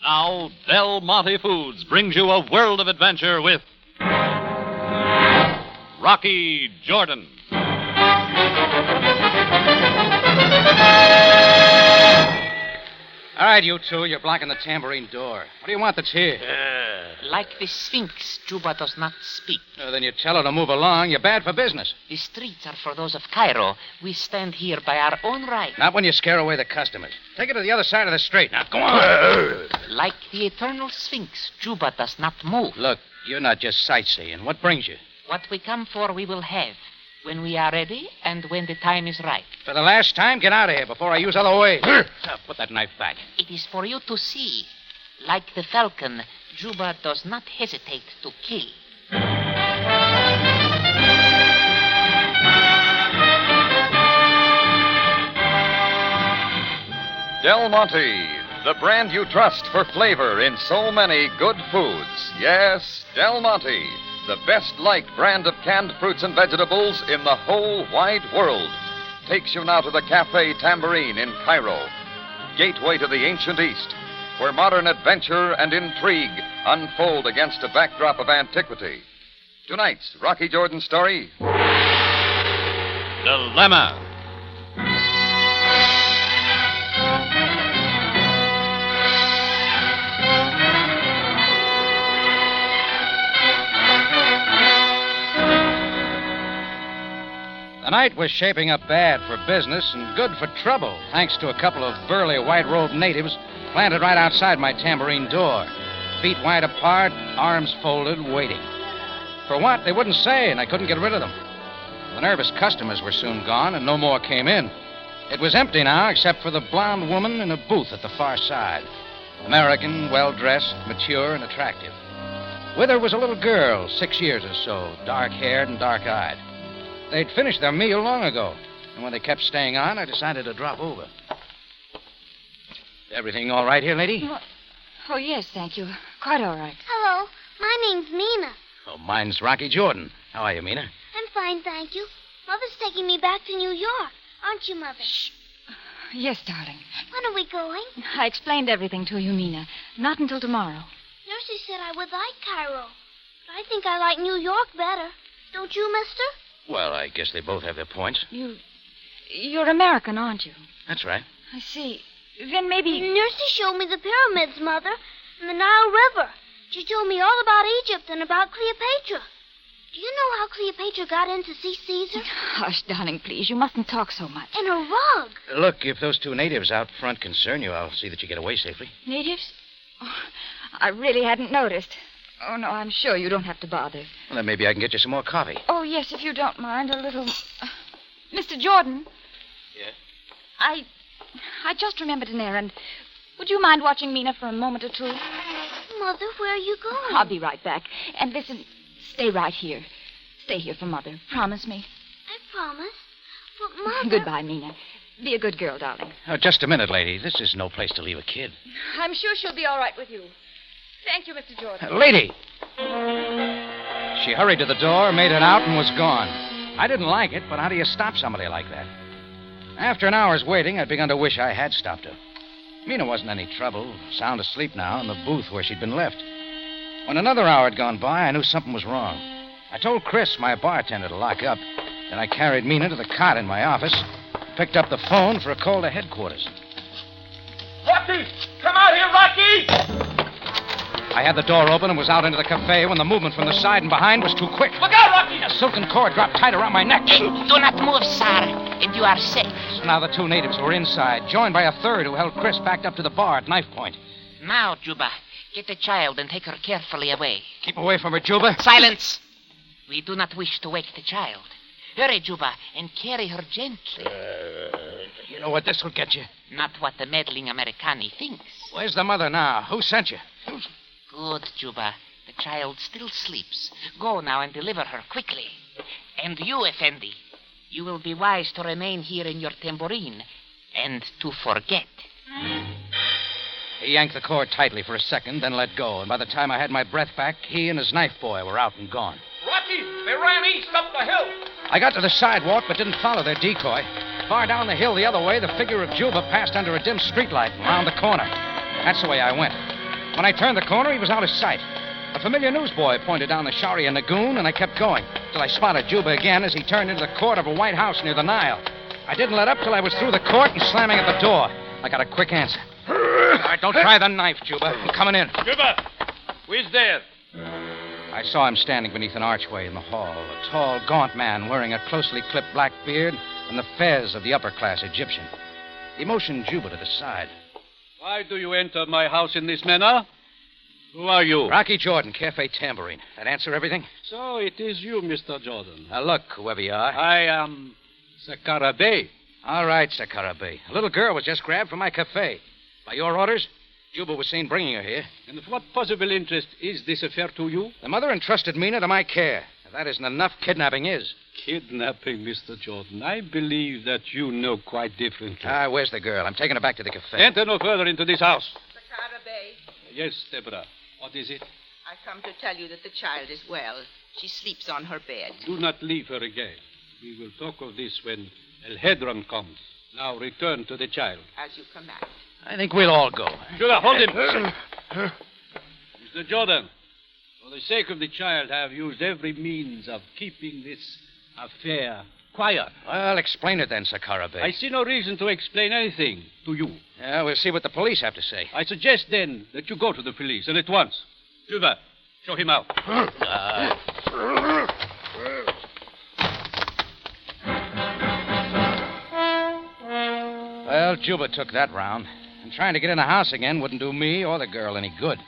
Now, Del Monte Foods brings you a world of adventure with Rocky Jordan. All right, you two, you're blocking the tambourine door. What do you want that's here? Like the Sphinx, Juba does not speak. Then you tell her to move along. You're bad for business. The streets are for those of Cairo. We stand here by our own right. Not when you scare away the customers. Take it to the other side of the street. Now, go on. Like the eternal Sphinx, Juba does not move. Look, you're not just sightseeing. What brings you? What we come for, we will have. When we are ready and when the time is right. For the last time, get out of here before I use other ways. Put that knife back. It is for you to see. Like the falcon, Juba does not hesitate to kill. Del Monte, the brand you trust for flavor in so many good foods. Yes, Del Monte, the best-liked brand of canned fruits and vegetables in the whole wide world, takes you now to the Cafe Tambourine in Cairo, gateway to the ancient East, where modern adventure and intrigue unfold against a backdrop of antiquity. Tonight's Rocky Jordan story, Dilemma. The night was shaping up bad for business and good for trouble, thanks to a couple of burly white-robed natives planted right outside my tambourine door. Feet wide apart, arms folded, waiting. For what? They wouldn't say, and I couldn't get rid of them. The nervous customers were soon gone, and no more came in. It was empty now, except for the blonde woman in a booth at the far side. American, well-dressed, mature, and attractive. With her was a little girl, 6 years or so, dark-haired and dark-eyed. They'd finished their meal long ago, and when they kept staying on, I decided to drop over. Everything all right here, lady? Oh, yes, thank you. Quite all right. Hello, my name's Mina. Oh, mine's Rocky Jordan. How are you, Mina? I'm fine, thank you. Mother's taking me back to New York. Aren't you, Mother? Shh. Yes, darling. When are we going? I explained everything to you, Mina. Not until tomorrow. Nursie said I would like Cairo. But I think I like New York better. Don't you, mister? Well, I guess they both have their points. You're American, aren't you? That's right. I see. Then maybe... Nursie showed me the pyramids, Mother, and the Nile River. She told me all about Egypt and about Cleopatra. Do you know how Cleopatra got in to see Caesar? Hush, darling, please. You mustn't talk so much. And her rug. Look, if those two natives out front concern you, I'll see that you get away safely. Natives? Oh, I really hadn't noticed. Oh, no, I'm sure you don't have to bother. Well, then maybe I can get you some more coffee. Oh, yes, if you don't mind. A little... Mr. Jordan? Yes? I just remembered an errand. Would you mind watching Mina for a moment or two? Mother, where are you going? I'll be right back. And listen, stay right here. Stay here for Mother. Promise me. I promise. But, Mother... Goodbye, Mina. Be a good girl, darling. Oh, just a minute, lady. This is no place to leave a kid. I'm sure she'll be all right with you. Thank you, Mr. Jordan. Lady! She hurried to the door, made it out, and was gone. I didn't like it, but how do you stop somebody like that? After an hour's waiting, I'd begun to wish I had stopped her. Mina wasn't any trouble, sound asleep now in the booth where she'd been left. When another hour had gone by, I knew something was wrong. I told Chris, my bartender, to lock up. Then I carried Mina to the cot in my office, picked up the phone for a call to headquarters. Rocky! Come out here, Rocky! I had the door open and was out into the cafe when the movement from the side and behind was too quick. Look out, Rocky! A silken cord dropped tight around my neck. Do not move, sir, and you are safe. Now the two natives were inside, joined by a third who held Chris backed up to the bar at knife point. Now, Juba, get the child and take her carefully away. Keep away from her, Juba. Silence! We do not wish to wake the child. Hurry, Juba, and carry her gently. You know what this will get you? Not what the meddling Americani thinks. Where's the mother now? Who sent you? Good, Juba. The child still sleeps. Go now and deliver her quickly. And you, Effendi, you will be wise to remain here in your tambourine and to forget. He yanked the cord tightly for a second, then let go, and by the time I had my breath back, he and his knife boy were out and gone. Rocky, they ran east up the hill. I got to the sidewalk, but didn't follow their decoy. Far down the hill the other way, the figure of Juba passed under a dim streetlight and round the corner. That's the way I went. When I turned the corner, he was out of sight. A familiar newsboy pointed down the Sharia Lagoon, and I kept going till I spotted Juba again as he turned into the court of a white house near the Nile. I didn't let up till I was through the court and slamming at the door. I got a quick answer. All right, don't try the knife, Juba. I'm coming in. Juba, who is there? I saw him standing beneath an archway in the hall, a tall, gaunt man wearing a closely clipped black beard and the fez of the upper-class Egyptian. He motioned Juba to the side. Why do you enter my house in this manner? Who are you? Rocky Jordan, Cafe Tambourine. That answer everything? So it is you, Mr. Jordan. Now look, whoever you are. I am Sakara Bey. All right, Sakara Bey. A little girl was just grabbed from my cafe. By your orders, Juba was seen bringing her here. And of what possible interest is this affair to you? The mother entrusted Mina to my care. If that isn't enough, kidnapping is. Kidnapping, Mr. Jordan. I believe that you know quite differently. Where's the girl? I'm taking her back to the cafe. Enter no further into this house. Sakara Bey, Yes, Deborah. What is it? I come to tell you that the child is well. She sleeps on her bed. Do not leave her again. We will talk of this when El Hedron comes. Now return to the child. As you command. I think we'll all go. Judah, hold him. Mr. Jordan, for the sake of the child, I have used every means of keeping this affair quiet. Well, explain it then, Sakara Bey. I see no reason to explain anything to you. Yeah, we'll see what the police have to say. I suggest, then, that you go to the police, and at once. Juba, show him out. Well, Juba took that round. And trying to get in the house again wouldn't do me or the girl any good.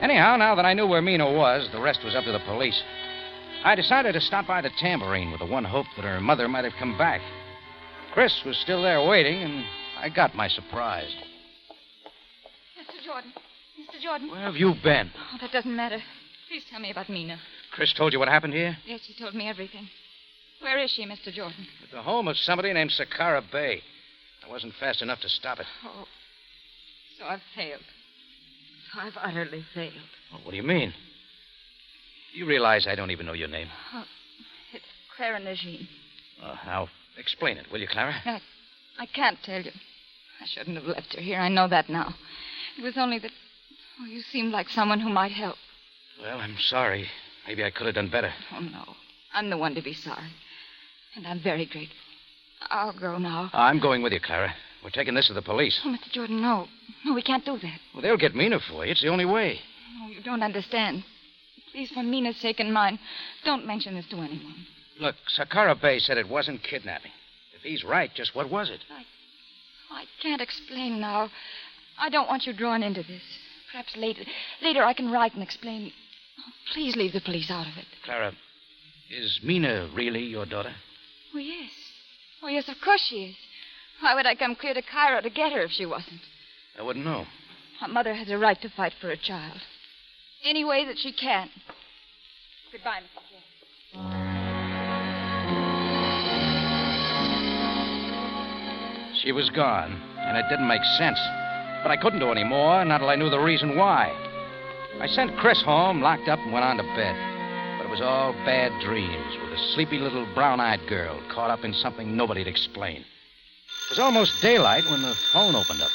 Anyhow, now that I knew where Mina was, the rest was up to the police. I decided to stop by the Tambourine with the one hope that her mother might have come back. Chris was still there waiting, and I got my surprise. Mr. Jordan. Mr. Jordan. Where have you been? Oh, that doesn't matter. Please tell me about Mina. Chris told you what happened here? Yes, he told me everything. Where is she, Mr. Jordan? At the home of somebody named Sakara Bey. I wasn't fast enough to stop it. Oh, so I've failed. So I've utterly failed. Well, what do you mean? You realize I don't even know your name. Oh, it's Clara Najim. Now, explain it, will you, Clara? I can't tell you. I shouldn't have left her here. I know that now. It was only that you seemed like someone who might help. Well, I'm sorry. Maybe I could have done better. Oh, no. I'm the one to be sorry. And I'm very grateful. I'll go now. I'm going with you, Clara. We're taking this to the police. Oh, Mr. Jordan, no. No, we can't do that. Well, they'll get Mina for you. It's the only way. No, you don't understand. Please, for Mina's sake and mine, don't mention this to anyone. Look, Sakara Bey said it wasn't kidnapping. If he's right, just what was it? I can't explain now. I don't want you drawn into this. Perhaps later I can write and explain. Oh, please leave the police out of it. Clara, is Mina really your daughter? Oh, yes. Oh, yes, of course she is. Why would I come clear to Cairo to get her if she wasn't? I wouldn't know. Her mother has a right to fight for her child. Any way that she can. Goodbye, Mr. Jordan. She was gone, and it didn't make sense. But I couldn't do any more, not till I knew the reason why. I sent Chris home, locked up, and went on to bed. But it was all bad dreams, with a sleepy little brown-eyed girl caught up in something nobody'd explain. It was almost daylight when the phone opened up.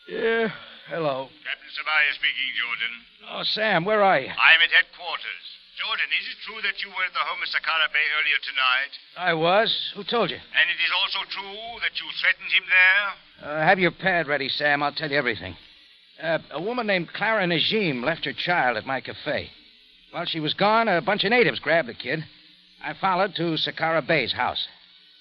Yeah, hello. Captain Sabaaya speaking, Jordan. Oh, Sam, where are you? I'm at headquarters. Jordan, is it true that you were at the home of Sakara Bey earlier tonight? I was. Who told you? And it is also true that you threatened him there? Have your pad ready, Sam. I'll tell you everything. A woman named Clara Najim left her child at my cafe. While she was gone, a bunch of natives grabbed the kid. I followed to Sakara Bey's house.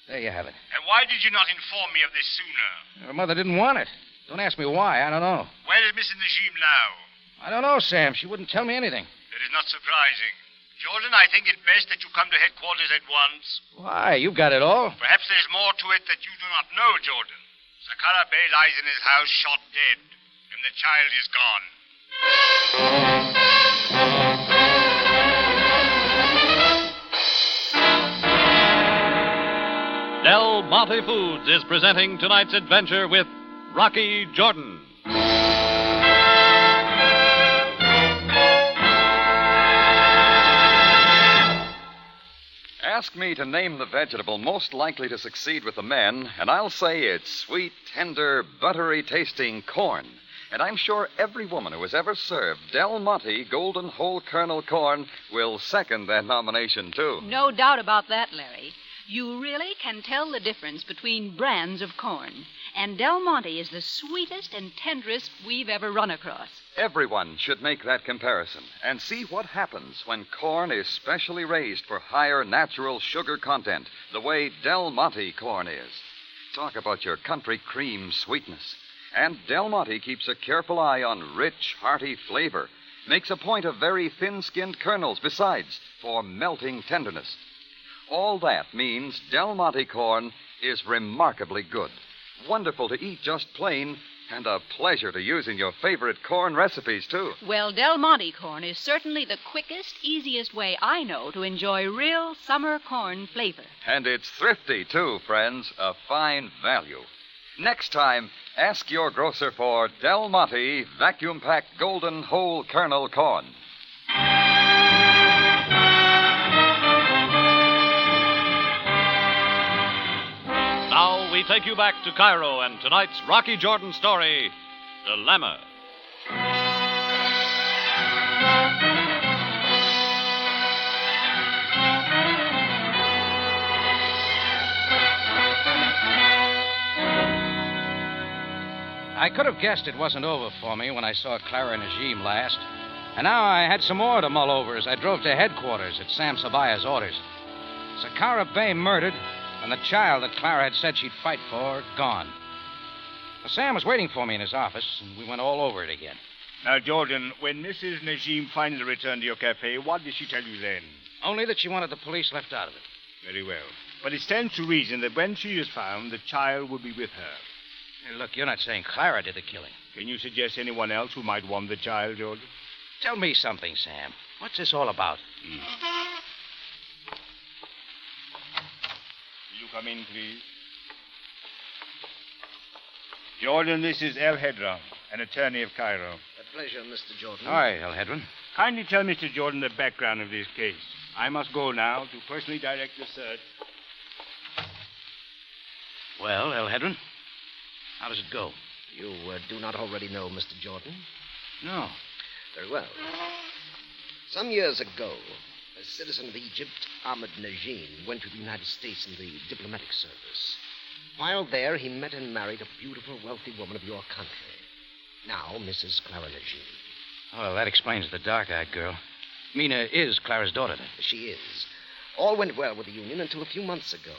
There you have it. And why did you not inform me of this sooner? Her mother didn't want it. Don't ask me why. I don't know. Where is Mrs. Najim now? I don't know, Sam. She wouldn't tell me anything. That is not surprising. Jordan, I think it best that you come to headquarters at once. Why? You've got it all. Perhaps there's more to it that you do not know, Jordan. Sakara Bey lies in his house shot dead, and the child is gone. Del Monte Foods is presenting tonight's adventure with Rocky Jordan. Ask me to name the vegetable most likely to succeed with the men, and I'll say it's sweet, tender, buttery-tasting corn. And I'm sure every woman who has ever served Del Monte golden whole kernel corn will second that nomination, too. No doubt about that, Larry. You really can tell the difference between brands of corn. And Del Monte is the sweetest and tenderest we've ever run across. Everyone should make that comparison and see what happens when corn is specially raised for higher natural sugar content, the way Del Monte corn is. Talk about your country cream sweetness. And Del Monte keeps a careful eye on rich, hearty flavor. Makes a point of very thin-skinned kernels, besides, for melting tenderness. All that means Del Monte corn is remarkably good. Wonderful to eat just plain, and a pleasure to use in your favorite corn recipes, too. Well, Del Monte corn is certainly the quickest, easiest way I know to enjoy real summer corn flavor. And it's thrifty, too, friends. A fine value. Next time, ask your grocer for Del Monte vacuum-packed golden whole kernel corn. Now we take you back to Cairo and tonight's Rocky Jordan story, Dilemma. I could have guessed it wasn't over for me when I saw Clara Najim last. And now I had some more to mull over as I drove to headquarters at Sam Sabaaya's orders. Sakara Bey murdered, and the child that Clara had said she'd fight for, gone. Well, Sam was waiting for me in his office, and we went all over it again. Now, Jordan, when Mrs. Najim finally returned to your cafe, what did she tell you then? Only that she wanted the police left out of it. Very well. But it stands to reason that when she is found, the child will be with her. Hey, look, you're not saying Clara did the killing. Can you suggest anyone else who might want the child, Jordan? Tell me something, Sam. What's this all about? Will you come in, please? Jordan, this is El Hedron, an attorney of Cairo. A pleasure, Mr. Jordan. Hi, El Hedron. Kindly tell Mr. Jordan the background of this case. I must go now to personally direct the search. Well, El Hedron, how does it go? You do not already know Mr. Jordan? No. Very well. Some years ago, a citizen of Egypt, Ahmed Najim, went to the United States in the diplomatic service. While there, he met and married a beautiful, wealthy woman of your country. Now, Mrs. Clara Najim. Well, that explains the dark-eyed girl. Mina is Clara's daughter, then. She is. All went well with the union until a few months ago,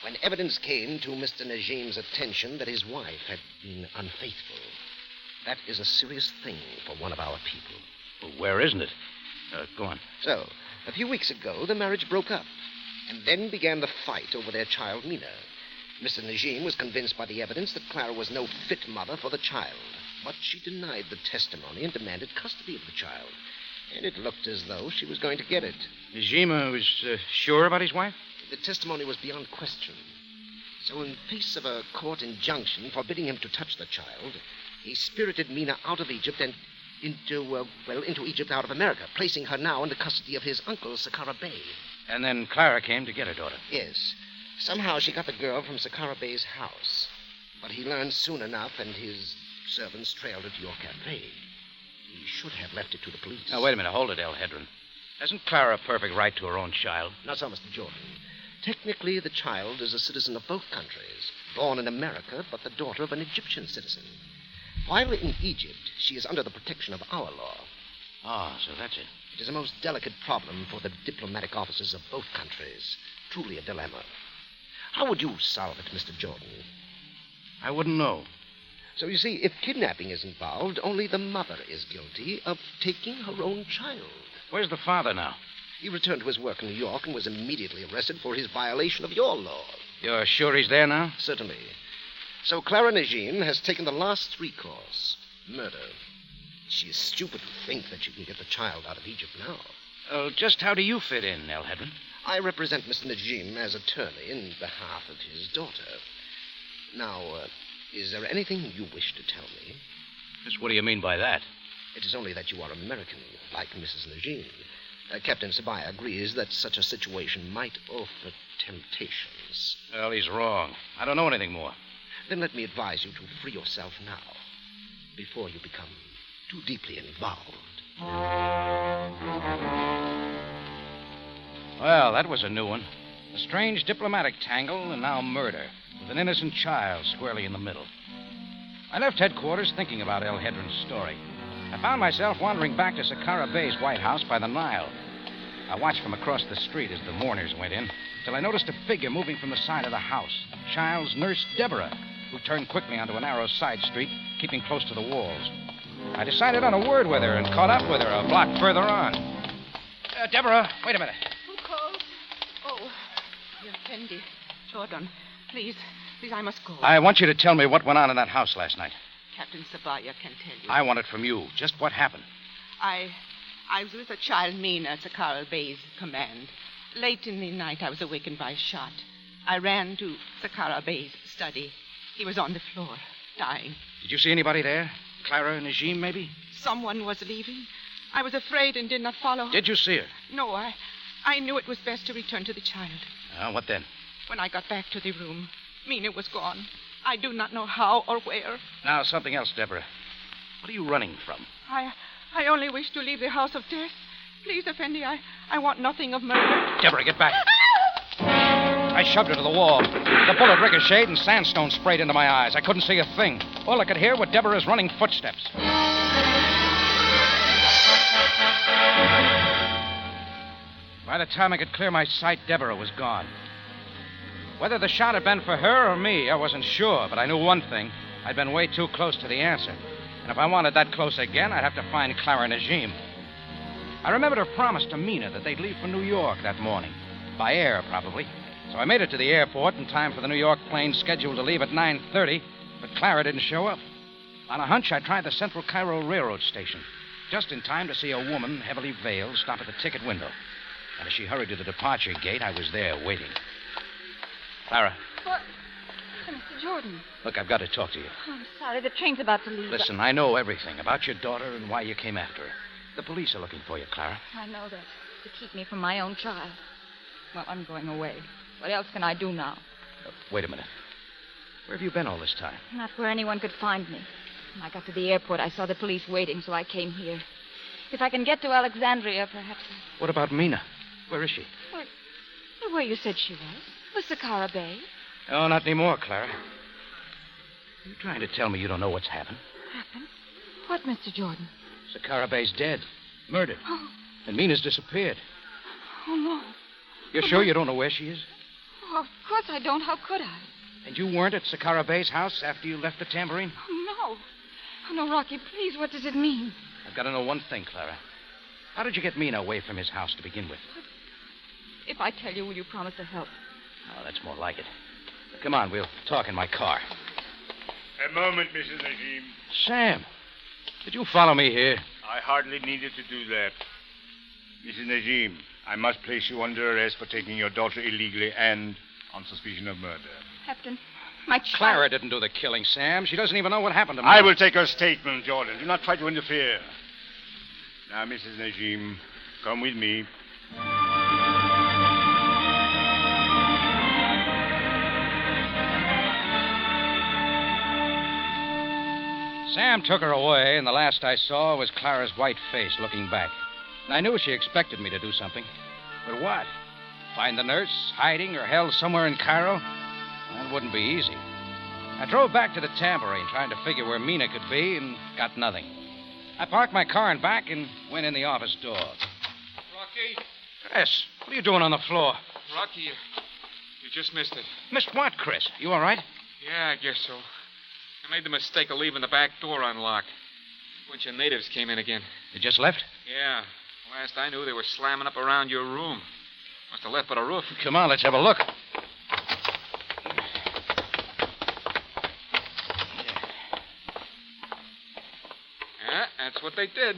when evidence came to Mr. Najim's attention that his wife had been unfaithful. That is a serious thing for one of our people. Well, where isn't it? Go on. So, a few weeks ago, the marriage broke up, and then began the fight over their child, Mina. Mr. Najim was convinced by the evidence that Clara was no fit mother for the child, but she denied the testimony and demanded custody of the child. And it looked as though she was going to get it. Najima was sure about his wife? The testimony was beyond question. So in face of a court injunction forbidding him to touch the child, he spirited Mina out of Egypt and into Egypt out of America, placing her now in the custody of his uncle, Sakara Bey. And then Clara came to get her daughter. Yes. Somehow she got the girl from Sakara Bey's house. But he learned soon enough, and his servants trailed her to your cafe. He should have left it to the police. Now, wait a minute. Hold it, El Hedron. Hasn't Clara a perfect right to her own child? Not so, Mr. Jordan. Technically, the child is a citizen of both countries, born in America, but the daughter of an Egyptian citizen. While in Egypt, she is under the protection of our law. Oh, so that's it. It is a most delicate problem for the diplomatic officers of both countries. Truly a dilemma. How would you solve it, Mr. Jordan? I wouldn't know. So you see, if kidnapping is involved, only the mother is guilty of taking her own child. Where's the father now? He returned to his work in New York and was immediately arrested for his violation of your law. You're sure he's there now? Certainly. So Clara Najim has taken the last recourse, murder. She is stupid to think that she can get the child out of Egypt now. Just how do you fit in, El Hedron? I represent Mr. Najim as attorney in behalf of his daughter. Now, is there anything you wish to tell me? Just what do you mean by that? It is only that you are American, like Mrs. Najim. Captain Sabaaya agrees that such a situation might offer temptations. Well, he's wrong. I don't know anything more. Then let me advise you to free yourself now. before you become too deeply involved. Well, that was a new one. A strange diplomatic tangle, and now murder, with an innocent child squarely in the middle. I left headquarters thinking about El Hedron's story. I found myself wandering back to Sakara Bay's White House by the Nile. I watched from across the street as the mourners went in, till I noticed a figure moving from the side of the house. Child's nurse, Deborah, who turned quickly onto a narrow side street, keeping close to the walls. I decided on a word with her and caught up with her a block further on. Deborah, wait a minute. Who called? Oh, your Fendi. Jordan, please, I must go. I want you to tell me what went on in that house last night. Captain Sabaaya can tell you. I want it from you. Just what happened. I was with a child, Mina, at Sakara Bay's command. Late in the night, I was awakened by a shot. I ran to Sakara Bay's study. He was on the floor, dying. Did you see anybody there? Clara and Najim, maybe? Someone was leaving. I was afraid and did not follow. Did you see her? No, I knew it was best to return to the child. What then? When I got back to the room, Mina was gone. I do not know how or where. Now, something else, Deborah. What are you running from? I only wish to leave the house of death. Please, Effendi, I want nothing of murder. Deborah, get back. I shoved her to the wall. The bullet ricocheted and sandstone sprayed into my eyes. I couldn't see a thing. All I could hear were Deborah's running footsteps. By the time I could clear my sight, Deborah was gone. Whether the shot had been for her or me, I wasn't sure, but I knew one thing. I'd been way too close to the answer. And if I wanted that close again, I'd have to find Clara Najim. I remembered her promise to Mina that they'd leave for New York that morning. By air, probably. So I made it to the airport in time for the New York plane scheduled to leave at 9:30, but Clara didn't show up. On a hunch, I tried the Central Cairo Railroad station, just in time to see a woman, heavily veiled, stop at the ticket window. And as she hurried to the departure gate, I was there waiting. Clara. What? Mr. Jordan. Look, I've got to talk to you. I'm sorry. The train's about to leave. Listen, I know everything about your daughter and why you came after her. The police are looking for you, Clara. I know that. To keep me from my own child. Well, I'm going away. What else can I do now? Wait a minute. Where have you been all this time? Not where anyone could find me. When I got to the airport, I saw the police waiting, so I came here. If I can get to Alexandria, perhaps. What about Mina? Where is she? Where you said she was. Was Sakara Bay. Oh, not anymore, Clara. You're trying to tell me you don't know what's happened? Happened? What, Mr. Jordan? Sakara Bay's dead. Murdered. Oh. And Mina's disappeared. Oh, no. You're sure you don't know where she is? Oh, of course I don't. How could I? And you weren't at Sakara Bay's house after you left the Tambourine? Oh, no. Oh, no, Rocky, please, what does it mean? I've got to know one thing, Clara. How did you get Mina away from his house to begin with? If I tell you, will you promise to help? Oh, that's more like it. Come on, we'll talk in my car. A moment, Mrs. Najim. Sam, did you follow me here? I hardly needed to do that. Mrs. Najim, I must place you under arrest for taking your daughter illegally and on suspicion of murder. Captain, my child... Clara didn't do the killing, Sam. She doesn't even know what happened to me. I will take her statement, Jordan. Do not try to interfere. Now, Mrs. Najim, come with me. Sam took her away, and the last I saw was Clara's white face looking back. And I knew she expected me to do something. But what? Find the nurse, hiding or held somewhere in Cairo? That wouldn't be easy. I drove back to the Tambourine, trying to figure where Mina could be, and got nothing. I parked my car in back and went in the office door. Rocky? Chris, what are you doing on the floor? Rocky, you just missed it. Missed what, Chris? You all right? Yeah, I guess so. I made the mistake of leaving the back door unlocked. A bunch of natives came in again. They just left? Yeah. Last I knew, they were slamming up around your room. Must have left by the roof. Come on, let's have a look. Yeah, that's what they did.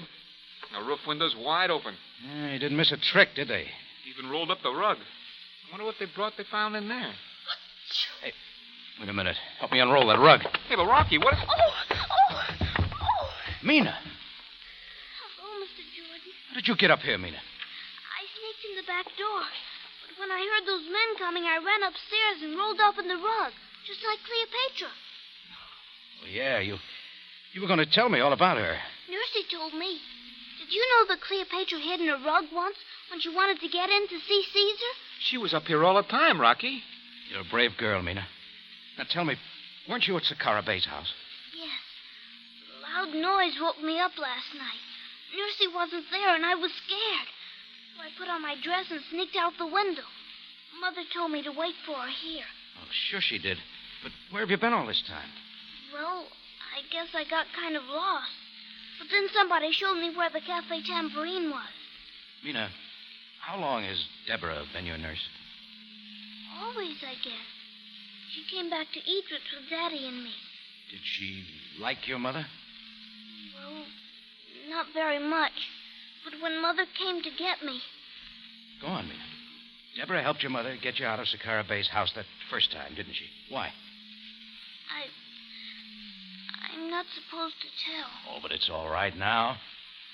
The roof window's wide open. Yeah, you didn't miss a trick, did they? Even rolled up the rug. I wonder what they found in there. Hey, wait a minute. Help me unroll that rug. Hey, but Rocky, what... Oh! Mina! Hello, Mr. Jordan. How did you get up here, Mina? I sneaked in the back door. But when I heard those men coming, I ran upstairs and rolled up in the rug, just like Cleopatra. Oh, yeah, you You were going to tell me all about her. Nursey told me. Did you know that Cleopatra hid in a rug once when she wanted to get in to see Caesar? She was up here all the time, Rocky. You're a brave girl, Mina. Now tell me, weren't you at Saqqara Bey's house? Yes. A loud noise woke me up last night. Nursey wasn't there, and I was scared. So I put on my dress and sneaked out the window. Mother told me to wait for her here. Oh, sure she did. But where have you been all this time? Well, I guess I got kind of lost. But then somebody showed me where the Cafe Tambourine was. Mina, how long has Deborah been your nurse? Always, I guess. She came back to Egypt with Daddy and me. Did she like your mother? Well, not very much. But when Mother came to get me... Go on, Mina. Deborah helped your mother get you out of Saqqara Bey's house that first time, didn't she? Why? I'm not supposed to tell. Oh, but it's all right now.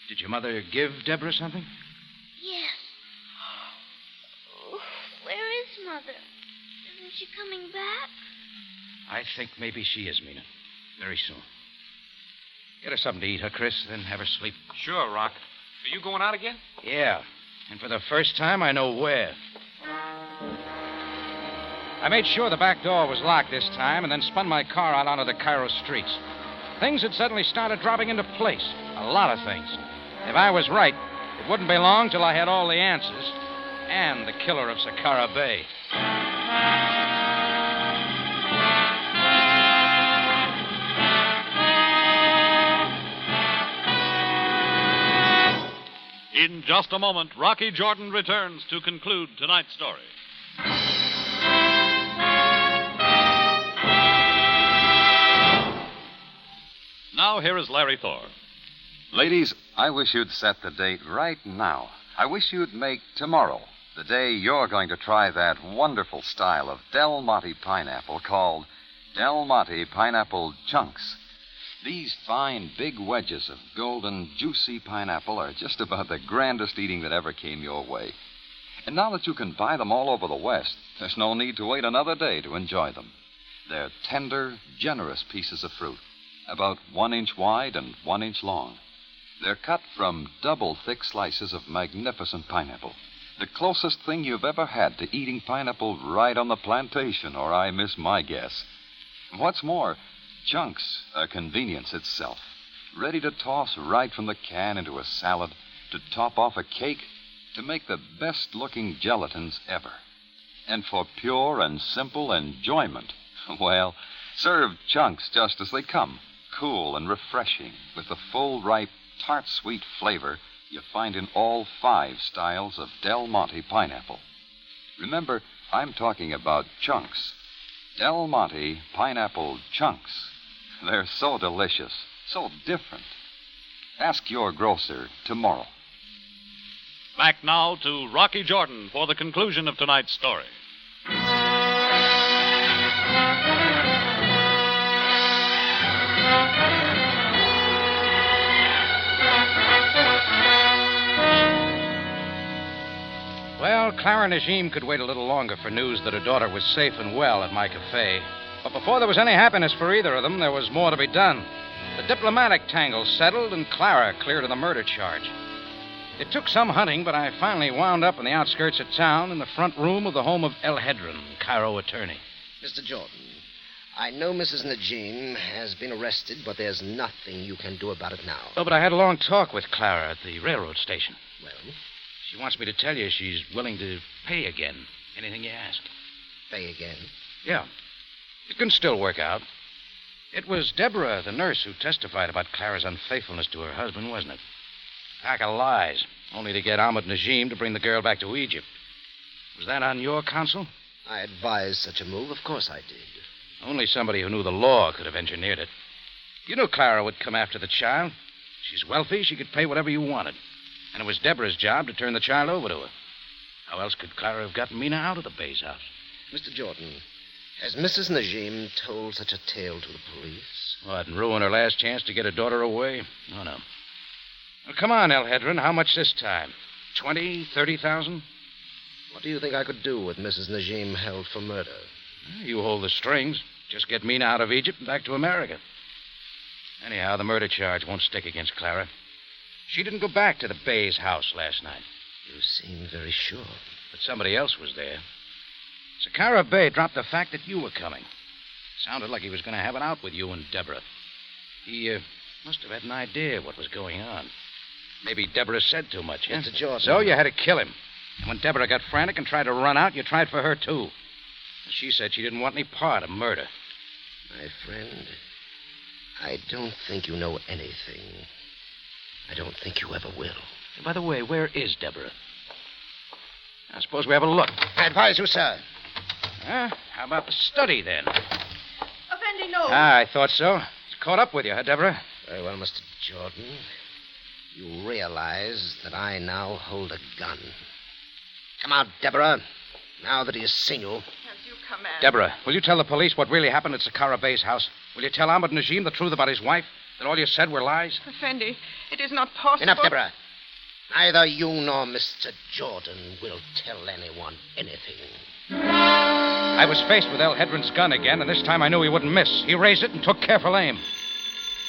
Did your mother give Deborah something? Yes. Oh, where is Mother? Isn't she coming back? I think maybe she is, Mina. Very soon. Get her something to eat, huh, Chris? Then have her sleep. Sure, Rock. Are you going out again? Yeah. And for the first time, I know where. I made sure the back door was locked this time and then spun my car out onto the Cairo streets. Things had suddenly started dropping into place. A lot of things. If I was right, it wouldn't be long till I had all the answers. And the killer of Saqqara Bey. In just a moment, Rocky Jordan returns to conclude tonight's story. Now, here is Larry Thor. Ladies, I wish you'd set the date right now. I wish you'd make tomorrow the day you're going to try that wonderful style of Del Monte pineapple called Del Monte Pineapple Chunks. These fine, big wedges of golden, juicy pineapple are just about the grandest eating that ever came your way. And now that you can buy them all over the West, there's no need to wait another day to enjoy them. They're tender, generous pieces of fruit, about 1 inch wide and 1 inch long. They're cut from double-thick slices of magnificent pineapple, the closest thing you've ever had to eating pineapple right on the plantation, or I miss my guess. What's more, Chunks are convenience itself, ready to toss right from the can into a salad, to top off a cake, to make the best-looking gelatins ever. And for pure and simple enjoyment, well, serve Chunks just as they come, cool and refreshing, with the full, ripe, tart-sweet flavor you find in all 5 styles of Del Monte pineapple. Remember, I'm talking about Chunks. Del Monte Pineapple Chunks. They're so delicious, so different. Ask your grocer tomorrow. Back now to Rocky Jordan for the conclusion of tonight's story. Well, Clara Najim could wait a little longer for news that her daughter was safe and well at my cafe. But before there was any happiness for either of them, there was more to be done. The diplomatic tangle settled, and Clara cleared of the murder charge. It took some hunting, but I finally wound up in the outskirts of town in the front room of the home of El Hedron, Cairo attorney. Mr. Jordan, I know Mrs. Najim has been arrested, but there's nothing you can do about it now. Oh, but I had a long talk with Clara at the railroad station. Well? She wants me to tell you she's willing to pay again. Anything you ask. Pay again? Yeah. It can still work out. It was Deborah, the nurse, who testified about Clara's unfaithfulness to her husband, wasn't it? Pack of lies, only to get Ahmed Najim to bring the girl back to Egypt. Was that on your counsel? I advised such a move. Of course I did. Only somebody who knew the law could have engineered it. You knew Clara would come after the child. She's wealthy. She could pay whatever you wanted. And it was Deborah's job to turn the child over to her. How else could Clara have gotten Mina out of the Bay's house? Mr. Jordan, has Mrs. Najim told such a tale to the police? What, and ruin her last chance to get her daughter away? Oh, no. Well, come on, El Hedron. How much this time? 20, 30,000? What do you think I could do with Mrs. Najim held for murder? You hold the strings. Just get Mina out of Egypt and back to America. Anyhow, the murder charge won't stick against Clara. She didn't go back to the Bay's house last night. You seem very sure. But somebody else was there. Sakara Bay dropped the fact that you were coming. Sounded like he was going to have it out with you and Deborah. He must have had an idea what was going on. Maybe Deborah said too much, huh? Mr. Jordan. So you had to kill him. And when Deborah got frantic and tried to run out, you tried for her, too. She said she didn't want any part of murder. My friend, I don't think you know anything. I don't think you ever will. And by the way, where is Deborah? I suppose we have a look. I advise you, sir. How about the study, then? Effendi, no. I thought so. It's caught up with you, huh, Deborah? Very well, Mr. Jordan. You realize that I now hold a gun. Come out, Deborah. Now that he has seen you. As you command. Deborah, will you tell the police what really happened at Sakara Bay's house? Will you tell Ahmed Najim the truth about his wife? That all you said were lies? Effendi, it is not possible. Enough, Deborah. Neither you nor Mr. Jordan will tell anyone anything. I was faced with El Hedron's gun again, and this time I knew he wouldn't miss. He raised it and took careful aim.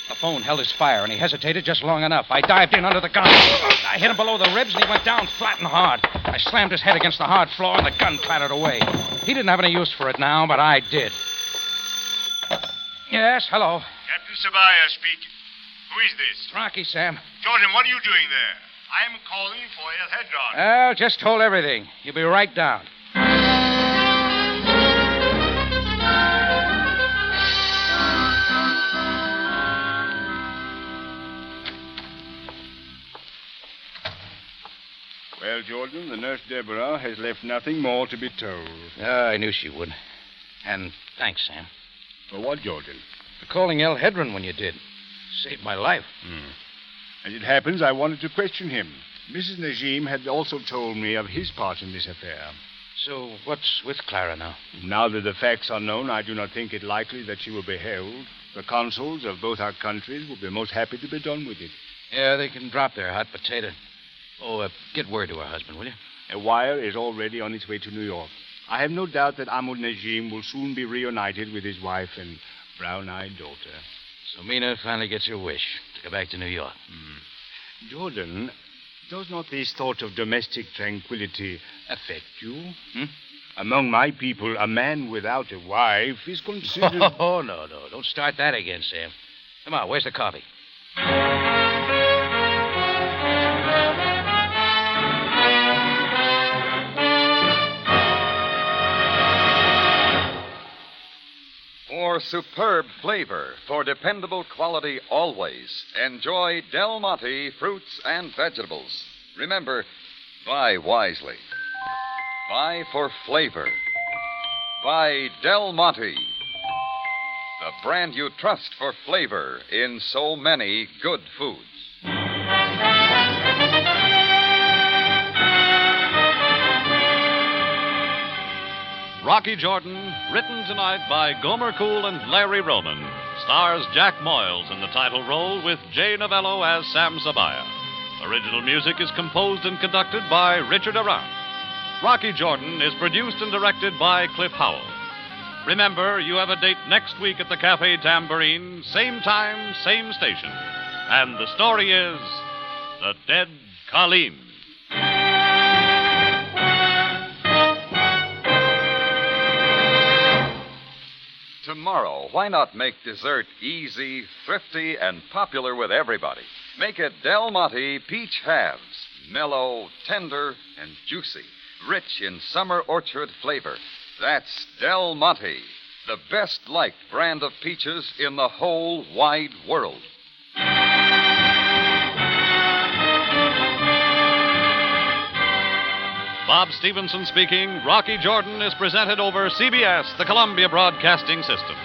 The phone held his fire, and he hesitated just long enough. I dived in under the gun. I hit him below the ribs, and he went down flat and hard. I slammed his head against the hard floor, and the gun clattered away. He didn't have any use for it now, but I did. Yes, hello. Captain Sabaaya speaking. Who is this? It's Rocky, Sam. Jordan, what are you doing there? I am calling for El Hedron. Well, just told everything. You'll be right down. Well, Jordan, the nurse Deborah has left nothing more to be told. I knew she would. And thanks, Sam. For what, Jordan? For calling El Hedron when you did. Saved my life. As it happens, I wanted to question him. Mrs. Najim had also told me of his part in this affair. So what's with Clara now? Now that the facts are known, I do not think it likely that she will be held. The consuls of both our countries will be most happy to be done with it. Yeah, they can drop their hot potato. Oh, get word to her husband, will you? A wire is already on its way to New York. I have no doubt that Ahmed Najim will soon be reunited with his wife and brown-eyed daughter. So Mina finally gets her wish to go back to New York. Jordan, does not this thought of domestic tranquility affect you? Among my people, a man without a wife is considered... Oh, no. Don't start that again, Sam. Come on, where's the coffee? For superb flavor, for dependable quality always, enjoy Del Monte fruits and vegetables. Remember, buy wisely. Buy for flavor. Buy Del Monte, the brand you trust for flavor in so many good foods. Rocky Jordan, written tonight by Gomer Cool and Larry Roman, stars Jack Moyles in the title role with Jay Novello as Sam Sabaaya. Original music is composed and conducted by Richard Arant. Rocky Jordan is produced and directed by Cliff Howell. Remember, you have a date next week at the Cafe Tambourine, same time, same station. And the story is The Dead Colleen. Tomorrow, why not make dessert easy, thrifty, and popular with everybody? Make it Del Monte Peach Halves. Mellow, tender, and juicy. Rich in summer orchard flavor. That's Del Monte, the best liked brand of peaches in the whole wide world. Bob Stevenson speaking. Rocky Jordan is presented over CBS, the Columbia Broadcasting System.